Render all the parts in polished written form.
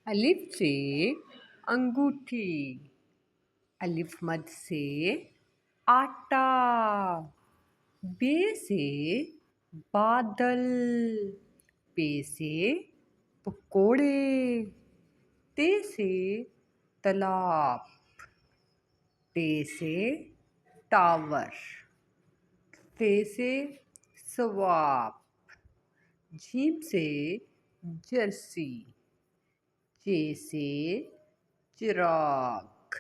الف سے انگوٹھی، الف مد سے آٹا، بے سے بادل، پے سے پکوڑے، تے سے تالاب، ٹے سے ٹاور، ثے سے ثواب، جیم سے جرسی، چے سے چراغ،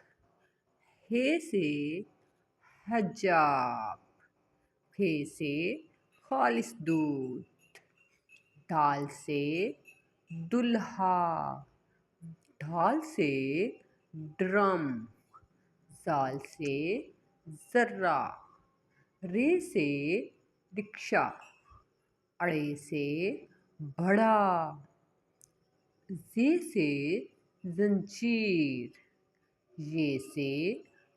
ہے سے حجاب، پھے سے خالص دودھ، ڈال سے دلہا، ڈھال سے ڈرم، زال سے ذرہ، رے سے رکشا، اڑے سے بڑا، زے سے زنجیر، یہ سے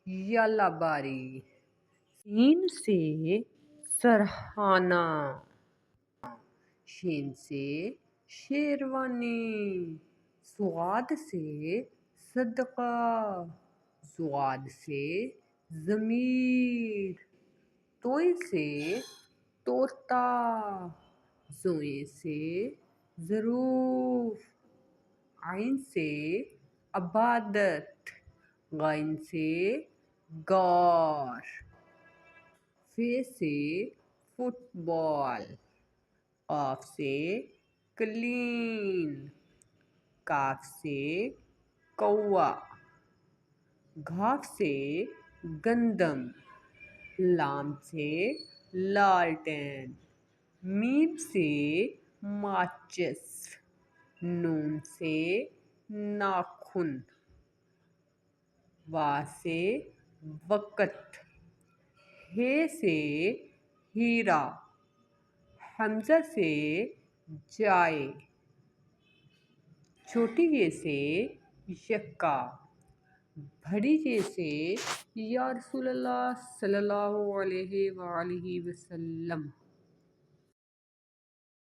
یالا باری، سین سے سرہانہ، شین سے شیروانی، صاد سے صدقہ، ضاد سے ضمیر، توئے سے طوطا، زوئے سے ظروف، عین سے عبادت، غین سے غار، فے سے فٹ بال، قاف سے کلین، کاف سے کوا، گھاف سے گندم، لام سے لالٹین، میم سے ماچس، نون سے ناخن، وا سے وقت، ہے سے ہیرا، حمزہ سے جائے، چھوٹی یہ سے یکا، بڑی یہ سے یا رسول اللہ صلی اللہ علیہ وآلہ وسلم۔